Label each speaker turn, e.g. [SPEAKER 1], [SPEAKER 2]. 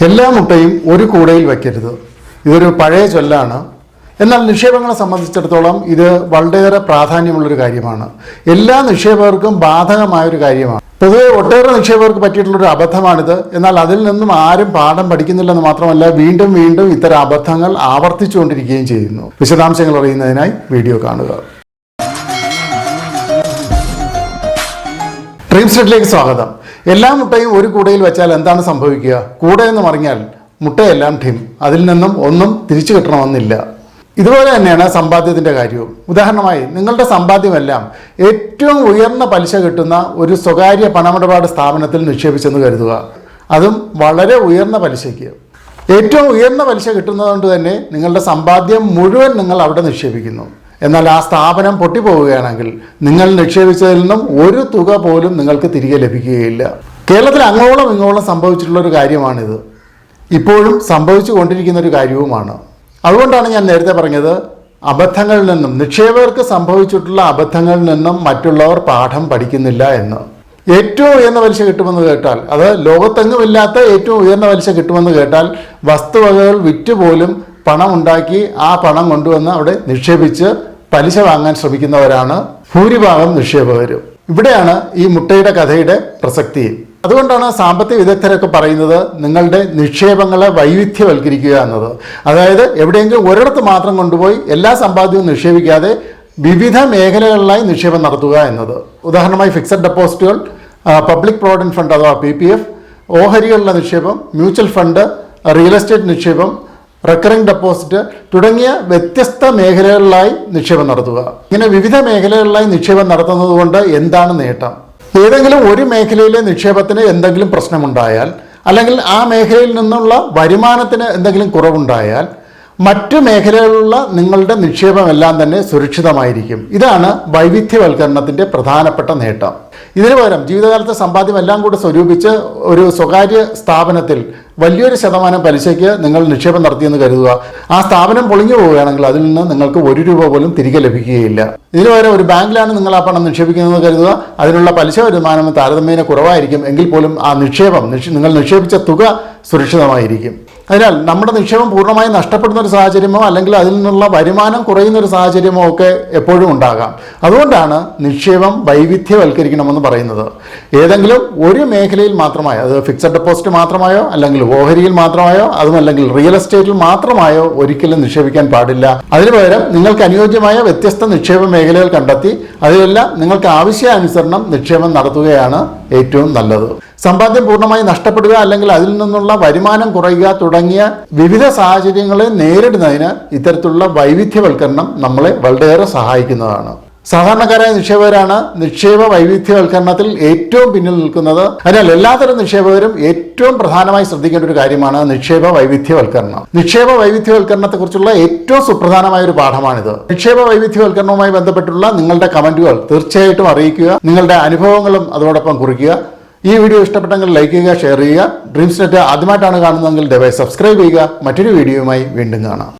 [SPEAKER 1] എല്ലാ മുട്ടയും ഒരു കൂടയിൽ വയ്ക്കരുത്. ഇതൊരു പഴയ ചൊല്ലാണ്. എന്നാൽ നിക്ഷേപങ്ങളെ സംബന്ധിച്ചിടത്തോളം ഇത് വളരെയേറെ പ്രാധാന്യമുള്ളൊരു കാര്യമാണ്. എല്ലാ നിക്ഷേപകർക്കും ബാധകമായൊരു കാര്യമാണ്. പൊതുവെ ഒട്ടേറെ നിക്ഷേപകർക്ക് പറ്റിയിട്ടുള്ളൊരു അബദ്ധമാണിത്. എന്നാൽ അതിൽ നിന്നും ആരും പാഠം പഠിക്കുന്നില്ലെന്ന് മാത്രമല്ല, വീണ്ടും വീണ്ടും ഇത്തരം അബദ്ധങ്ങൾ ആവർത്തിച്ചുകൊണ്ടിരിക്കുകയും ചെയ്യുന്നു. വിശദാംശങ്ങൾ അറിയുന്നതിനായി വീഡിയോ കാണുക. ഡ്രീംസ്നെറ്റിലേക്ക് സ്വാഗതം. എല്ലാ മുട്ടയും ഒരു കൂടയിൽ വെച്ചാൽ എന്താണ് സംഭവിക്കുക? കൂടയെന്ന് പറഞ്ഞാൽ മുട്ടയെല്ലാം ഠിം, അതിൽ നിന്നും ഒന്നും തിരിച്ചു കിട്ടണമെന്നില്ല. ഇതുപോലെ തന്നെയാണ് സമ്പാദ്യത്തിൻ്റെ കാര്യവും. ഉദാഹരണമായി, നിങ്ങളുടെ സമ്പാദ്യമെല്ലാം ഏറ്റവും ഉയർന്ന പലിശ കിട്ടുന്ന ഒരു സ്വകാര്യ പണമിടപാട് സ്ഥാപനത്തിൽ നിക്ഷേപിച്ചെന്ന് കരുതുക. അതും വളരെ ഉയർന്ന പലിശയ്ക്ക്. ഏറ്റവും ഉയർന്ന പലിശ കിട്ടുന്നതുകൊണ്ട് തന്നെ നിങ്ങളുടെ സമ്പാദ്യം മുഴുവൻ നിങ്ങൾ അവിടെ നിക്ഷേപിക്കുന്നു. എന്നാൽ ആ സ്ഥാപനം പൊട്ടിപ്പോവുകയാണെങ്കിൽ നിങ്ങൾ നിക്ഷേപിച്ചതിൽ നിന്നും ഒരു തുക പോലും നിങ്ങൾക്ക് തിരികെ ലഭിക്കുകയില്ല. കേരളത്തിൽ അങ്ങോളം ഇങ്ങോളം സംഭവിച്ചിട്ടുള്ളൊരു കാര്യമാണിത്. ഇപ്പോഴും സംഭവിച്ചു കൊണ്ടിരിക്കുന്ന ഒരു കാര്യവുമാണ്. അതുകൊണ്ടാണ് ഞാൻ നേരത്തെ പറഞ്ഞത്, അബദ്ധങ്ങളിൽ നിന്നും, നിക്ഷേപകർക്ക് സംഭവിച്ചിട്ടുള്ള അബദ്ധങ്ങളിൽ നിന്നും മറ്റുള്ളവർ പാഠം പഠിക്കുന്നില്ല എന്ന്. ഏറ്റവും ഉയർന്ന പലിശ കിട്ടുമെന്ന് കേട്ടാൽ, അത് ലോകത്തെങ്ങുമില്ലാത്ത ഏറ്റവും ഉയർന്ന പലിശ കിട്ടുമെന്ന് കേട്ടാൽ വസ്തുവകകൾ വിറ്റുപോലും പണം ഉണ്ടാക്കി ആ പണം കൊണ്ടുവന്ന് അവിടെ നിക്ഷേപിച്ച് പലിശ വാങ്ങാൻ ശ്രമിക്കുന്നവരാണ് ഭൂരിഭാഗം നിക്ഷേപകരും. ഇവിടെയാണ് ഈ മുട്ടയുടെ കഥയുടെ പ്രസക്തി. അതുകൊണ്ടാണ് സാമ്പത്തിക വിദഗ്ധരൊക്കെ പറയുന്നത് നിങ്ങളുടെ നിക്ഷേപങ്ങളെ വൈവിധ്യവൽക്കരിക്കുക എന്നത്. അതായത് എവിടെയെങ്കിലും ഒരിടത്ത് മാത്രം കൊണ്ടുപോയി എല്ലാ സമ്പാദ്യവും നിക്ഷേപിക്കാതെ വിവിധ മേഖലകളിലായി നിക്ഷേപം നടത്തുക എന്നത്. ഉദാഹരണമായി ഫിക്സഡ് ഡെപ്പോസിറ്റുകൾ, പബ്ലിക് പ്രോവിഡന്റ് ഫണ്ട് അഥവാ PPF, ഓഹരികളുടെ നിക്ഷേപം, മ്യൂച്വൽ ഫണ്ട്, റിയൽ എസ്റ്റേറ്റ് നിക്ഷേപം, റെക്കറിംഗ് ഡെപ്പോസിറ്റ് തുടങ്ങിയ വ്യത്യസ്ത മേഖലകളിലായി നിക്ഷേപം നടത്തുക. ഇങ്ങനെ വിവിധ മേഖലകളിലായി നിക്ഷേപം നടത്തുന്നത് കൊണ്ട് എന്താണ് നേട്ടം? ഏതെങ്കിലും ഒരു മേഖലയിലെ നിക്ഷേപത്തിന് എന്തെങ്കിലും പ്രശ്നമുണ്ടായാൽ, അല്ലെങ്കിൽ ആ മേഖലയിൽ നിന്നുള്ള വരുമാനത്തിന് എന്തെങ്കിലും കുറവുണ്ടായാൽ, മറ്റു മേഖലകളിലുള്ള നിങ്ങളുടെ നിക്ഷേപമെല്ലാം തന്നെ സുരക്ഷിതമായിരിക്കും. ഇതാണ് വൈവിധ്യവൽക്കരണത്തിൻ്റെ പ്രധാനപ്പെട്ട നേട്ടം. ഇതിനു പകരം ജീവിതകാലത്തെ സമ്പാദ്യം എല്ലാം കൂടി സ്വരൂപിച്ച് ഒരു സ്വകാര്യ സ്ഥാപനത്തിൽ വലിയൊരു ശതമാനം പലിശയ്ക്ക് നിങ്ങൾ നിക്ഷേപം നടത്തിയെന്ന് കരുതുക. ആ സ്ഥാപനം പൊളിഞ്ഞു പോവുകയാണെങ്കിൽ അതിൽ നിന്ന് നിങ്ങൾക്ക് ഒരു രൂപ പോലും തിരികെ ലഭിക്കുകയില്ല. ഇതിനു പകരം ഒരു ബാങ്കിലാണ് നിങ്ങൾ ആ പണം നിക്ഷേപിക്കുന്നതെന്ന് കരുതുക. അതിനുള്ള പലിശ വരുമാനം താരതമ്യേന കുറവായിരിക്കും. എങ്കിൽ പോലും ആ നിക്ഷേപം, നിങ്ങൾ നിക്ഷേപിച്ച തുക സുരക്ഷിതമായിരിക്കും. അതിനാൽ നമ്മുടെ നിക്ഷേപം പൂർണ്ണമായും നഷ്ടപ്പെടുന്ന ഒരു സാഹചര്യമോ അല്ലെങ്കിൽ അതിൽ നിന്നുള്ള വരുമാനം കുറയുന്ന ഒരു സാഹചര്യമോ ഒക്കെ എപ്പോഴും ഉണ്ടാകാം. അതുകൊണ്ടാണ് നിക്ഷേപം വൈവിധ്യവൽക്കരിക്കണമെന്ന് പറയുന്നത്. ഏതെങ്കിലും ഒരു മേഖലയിൽ മാത്രമായോ, അത് ഫിക്സഡ് ഡെപ്പോസിറ്റ് മാത്രമായോ അല്ലെങ്കിൽ ഓഹരിയിൽ മാത്രമായോ അതുമല്ലെങ്കിൽ റിയൽ എസ്റ്റേറ്റിൽ മാത്രമായോ ഒരിക്കലും നിക്ഷേപിക്കാൻ പാടില്ല. അതിനു പകരം നിങ്ങൾക്ക് അനുയോജ്യമായ വ്യത്യസ്ത നിക്ഷേപ മേഖലകൾ കണ്ടെത്തി അതിലെല്ലാം നിങ്ങൾക്ക് ആവശ്യാനുസരണം നിക്ഷേപം നടത്തുകയാണ് ഏറ്റവും നല്ലത്. സമ്പാദ്യം പൂർണ്ണമായി നഷ്ടപ്പെടുക അല്ലെങ്കിൽ അതിൽ നിന്നുള്ള വരുമാനം കുറയുക തുടങ്ങിയ വിവിധ സാഹചര്യങ്ങളെ നേരിടുന്നതിന് ഇത്തരത്തിലുള്ള വൈവിധ്യവൽക്കരണം നമ്മളെ വളരെയേറെ സഹായിക്കുന്നതാണ്. സാധാരണക്കാരായ നിക്ഷേപകരാണ് നിക്ഷേപ വൈവിധ്യവൽക്കരണത്തിൽ ഏറ്റവും പിന്നിൽ നിൽക്കുന്നത്. അതിനാൽ എല്ലാത്തരം നിക്ഷേപകരും ഏറ്റവും പ്രധാനമായി ശ്രദ്ധിക്കേണ്ട ഒരു കാര്യമാണ് നിക്ഷേപ വൈവിധ്യവൽക്കരണം. നിക്ഷേപ വൈവിധ്യവൽക്കരണത്തെക്കുറിച്ചുള്ള ഏറ്റവും സുപ്രധാനമായ ഒരു പാഠമാണിത്. നിക്ഷേപ വൈവിധ്യവൽക്കരണവുമായി ബന്ധപ്പെട്ടുള്ള നിങ്ങളുടെ കമന്റുകൾ തീർച്ചയായിട്ടും അറിയിക്കുക. നിങ്ങളുടെ അനുഭവങ്ങളും അതോടൊപ്പം കുറിക്കുക. ഈ വീഡിയോ ഇഷ്ടപ്പെട്ടെങ്കിൽ ലൈക്ക് ചെയ്യുക, ഷെയർ ചെയ്യുക. ഡ്രീംസ്നെറ്റ് ആദ്യമായിട്ടാണ് കാണുന്നതെങ്കിൽ ദയവായി സബ്സ്ക്രൈബ് ചെയ്യുക. മറ്റൊരു വീഡിയോയുമായി വീണ്ടും കാണാം.